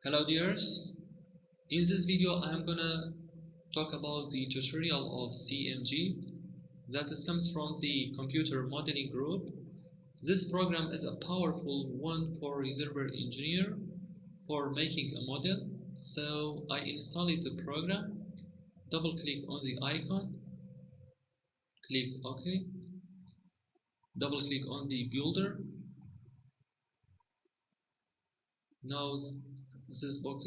Hello dears, in this video I am gonna talk about the tutorial of CMG that comes from the computer modeling group. This program is a powerful one for reservoir engineer for making a model. So I installed the program, double click on the icon, click OK, double click on the builder. Now this box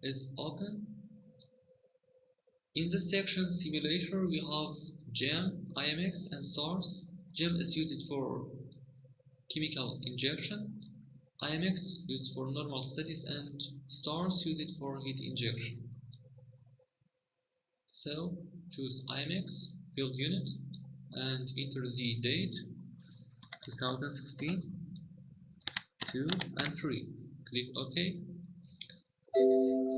is open. In this section simulator we have gem, IMX and source. Gem is used for chemical injection, IMX used for normal studies, and stars used for heat injection. So choose IMX, field unit, and enter the date 2016, 2 and 3. Click OK.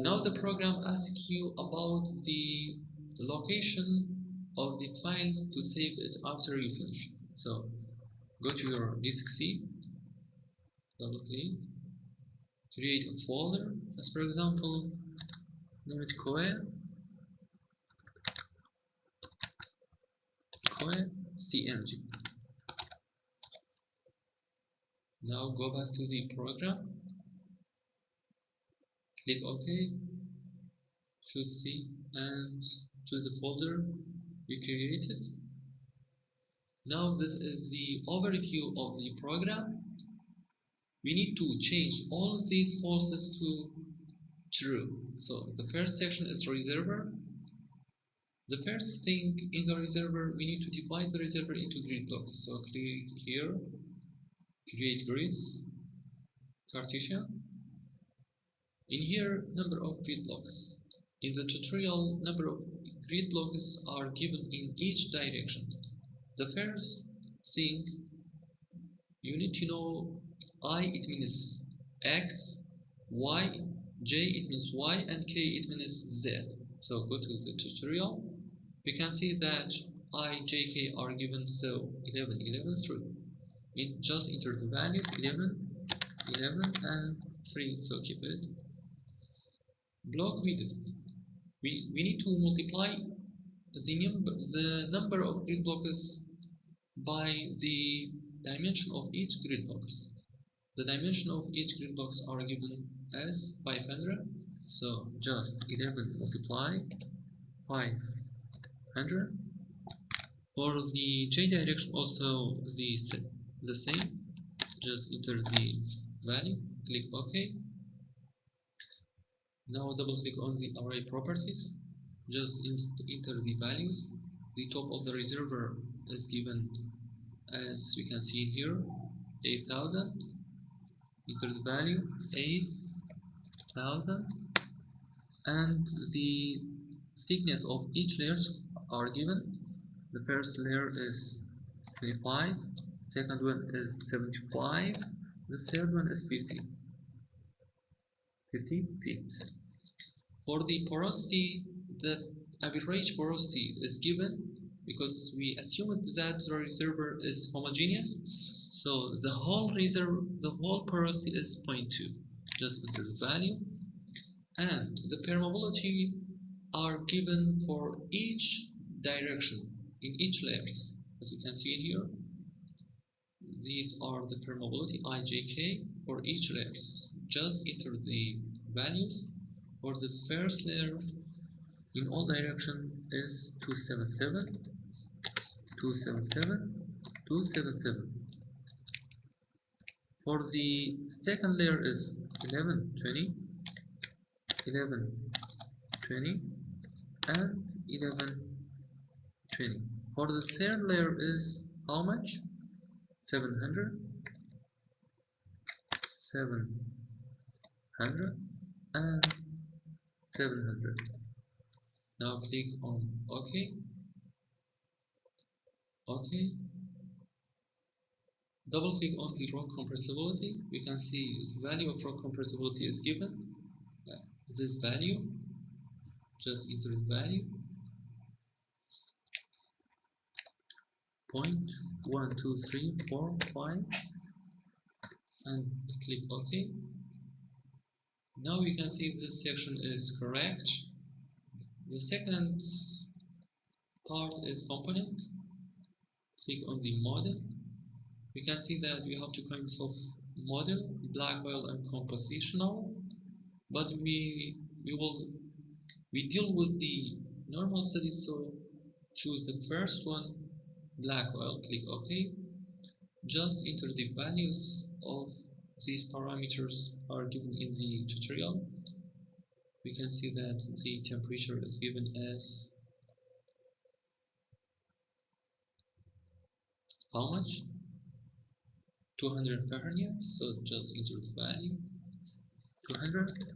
Now the program asks you about the location of the file to save it after you finish. So go to your disk C, double click, create a folder, as for example, name it COE CMG. Now go back to the program, click OK, choose C and choose the folder you created. Now this is the overview of the program. We need to change all of these falses to true. So the first section is reservoir. The first thing in the reservoir, we need to divide the reservoir into grid blocks. So click here, create grids, Cartesian. In here, number of grid blocks. In the tutorial, number of grid blocks are given in each direction. The first thing you need to know, I it means X, Y, J it means Y, and K it means Z. So go to the tutorial. You can see that I, J, K are given, so 11, 11, 3. Just enter the values 11, 11, and 3, so keep it. Block width. We need to multiply the number of grid blocks by the dimension of each grid blocks. The dimension of each grid blocks are given as 500. So just 11 multiply 500. For the J direction also the same. Just enter the value, click OK. Now double click on the array properties. Just enter the values. The top of the reservoir is given as we can see here, 8,000. Enter the value 8,000, and the thickness of each layer are given. The first layer is 25, second one is 75, the third one is 50 feet. For the porosity, the average porosity is given because we assumed that the reservoir is homogeneous. So the whole porosity is 0.2. Just enter the value, and the permeability are given for each direction in each layers. As you can see in here, these are the permeability IJK for each layers. Just enter the values. For the first layer in all direction is 277, 277, 277. For the second layer is 1120, 1120, and 1120. For the third layer is how much? 700, 700, and 700. Now click on OK. OK. Double click on the rock compressibility. We can see the value of rock compressibility is given. This value. Just enter the value. 0.1234, 5, and click OK. Now we can see this section is correct. The second part is component. Click on the model. We can see that we have two kinds of model, black oil and compositional, but we deal with the normal studies, so choose the first one, black oil. Click OK. Just enter the values of these parameters are given in the tutorial. We can see that the temperature is given as how much? 200 Fahrenheit. So just enter the value 200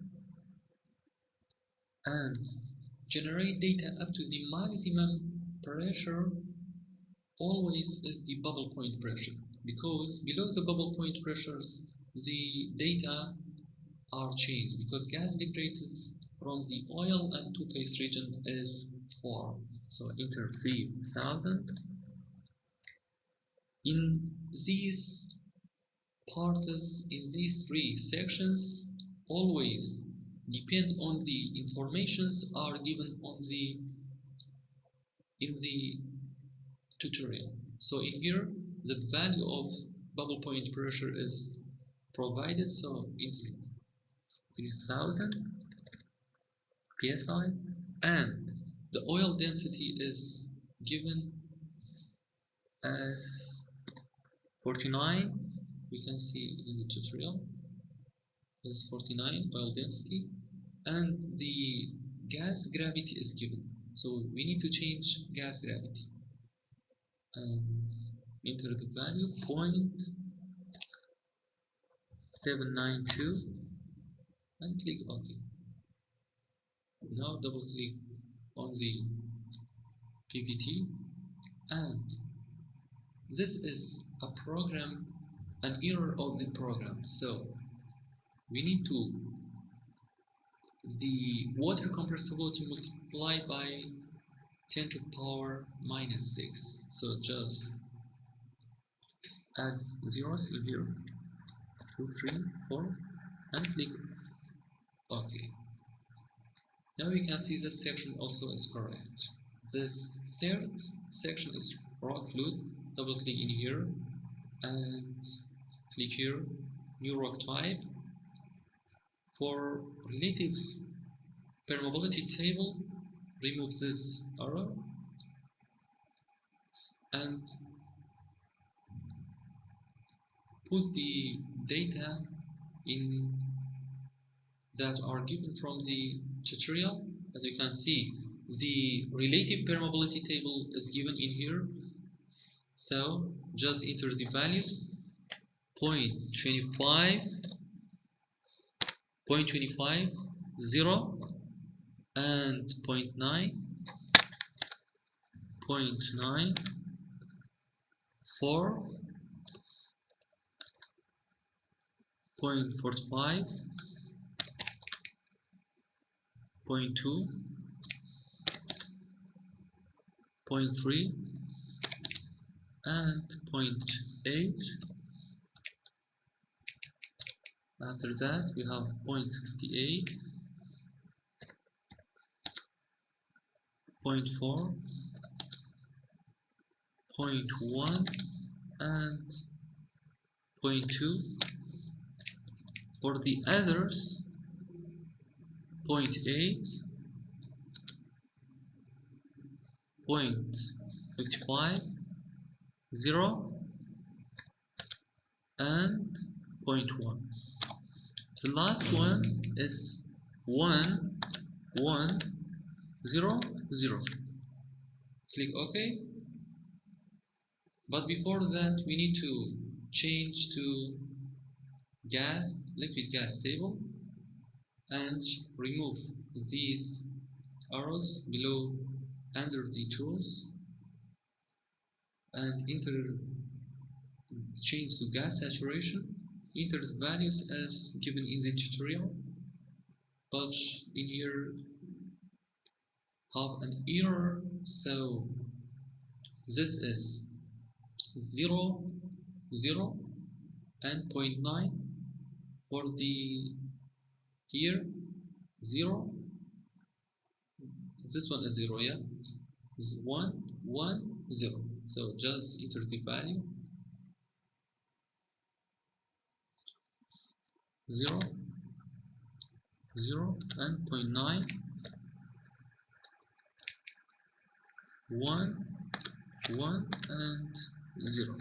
and generate data up to the maximum pressure. Always is the bubble point pressure, because below the bubble point pressures the data are changed, because gas liberated from the oil and toothpaste region is 4. So enter 3000. In these parts, in these three sections, always depend on the informations are given on the in the tutorial. So in here the value of bubble point pressure is provided, so enter 3000 psi, and the oil density is given as 49. We can see in the tutorial is 49 oil density, and the gas gravity is given, so we need to change gas gravity and enter the value 0.792 and click OK. Now double click on the PPT, and this is a program, an error of the program. So we need to the water compressibility multiplied by 10 to the power minus 6. So just add zeros here, 2, 3, 4, and click OK. Now we can see this section also is correct. The third section is rock fluid. Double click in here and click here, new rock type. For relative permeability table, remove this arrow and put the data in that are given from the tutorial. As you can see, the relative permeability table is given in here. So just enter the values 0.25, 0.25, 0, and 0.9, 0.9, 4, 0.45, 0.2, 0.3, and 0.8. After that we have 0.68, 0.4, 0.1, and 0.2. For the others, 0.8, 0.55, 0, and 0.1. The last one is 1, 1, 0, 0. Click OK. But before that, we need to change to liquid gas table, and remove these arrows below under the tools and change to gas saturation. Enter the values as given in the tutorial, but in here have an error, so this is 0, 0, and 0.9 for the Here 0, this one is 0, yeah, this is 1 1 0. So just enter the value 0 0 and 0.9 1 1 and 0.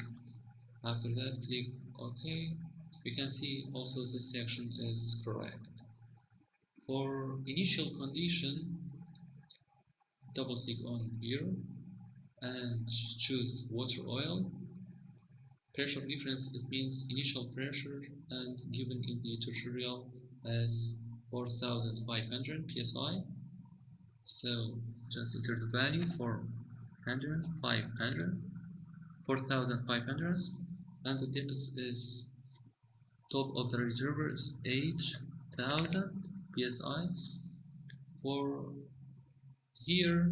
After that, click OK. We can see also this section is correct. For initial condition, double click on here and choose water oil. Pressure difference, it means initial pressure and given in the tutorial as 4500 psi. So just enter the value for 4500, and the depth is top of the reservoir is 8000 psi. For here,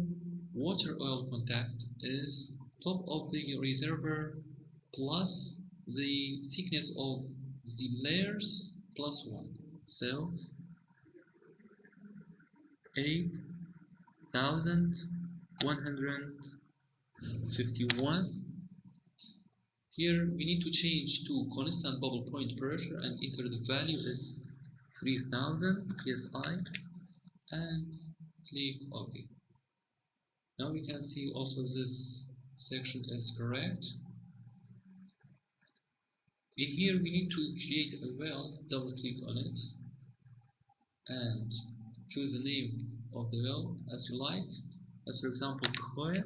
water oil contact is top of the reservoir plus the thickness of the layers plus 1. So 8151. Here we need to change to constant bubble point pressure and enter the value is 3000 psi and click OK. Now we can see also this section is correct. In here we need to create a well, double click on it and choose the name of the well as you like, as for example Koya,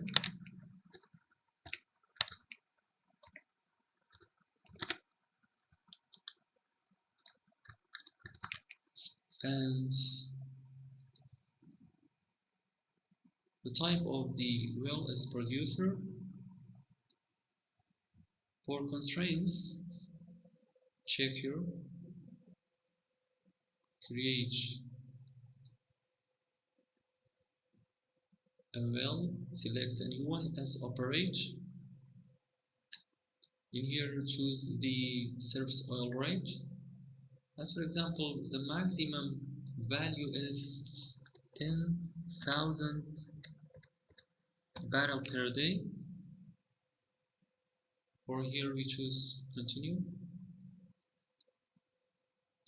and the type of the well is producer. For constraints, check here, create a well, select a new one as operate. In here choose the surface oil rate. As for example, the maximum value is 10,000 barrel per day. For here we choose continue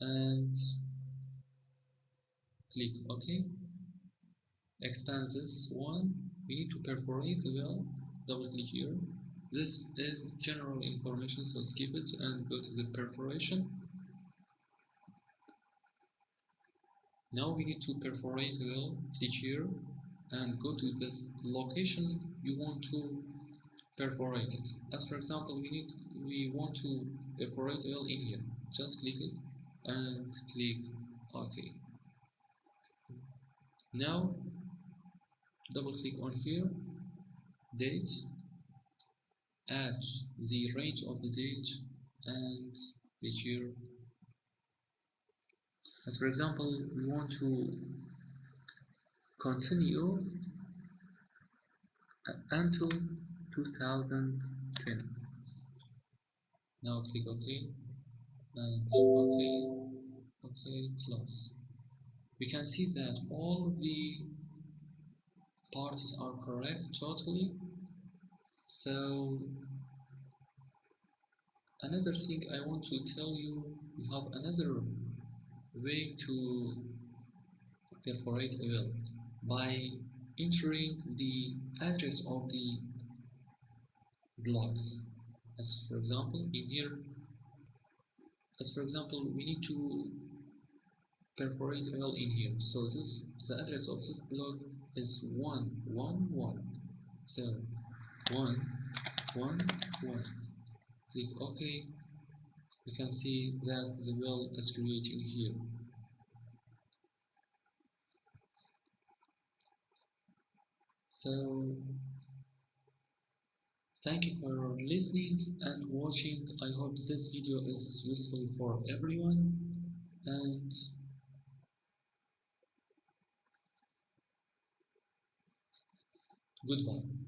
and click OK. Expand this one. We need to perforate the well. Double click here. This is general information, so skip it and go to the perforation. Now we need to perforate the well. Click here and go to the location you want to perforate it. As for example, we want to perforate the well in here. Just click it and click OK. Now double click on here, date, add the range of the date and click here. As for example, we want to continue until 2010. Now click OK and OK, close. We can see that all the parts are correct totally. So another thing I want to tell you, we have another way to perforate a well by entering the address of the blocks. As for example, in here, we need to perforate a well in here. So the address of this block is 111. So 111. Click OK. You can see that the well is creating here. So thank you for listening and watching. I hope this video is useful for everyone, and goodbye.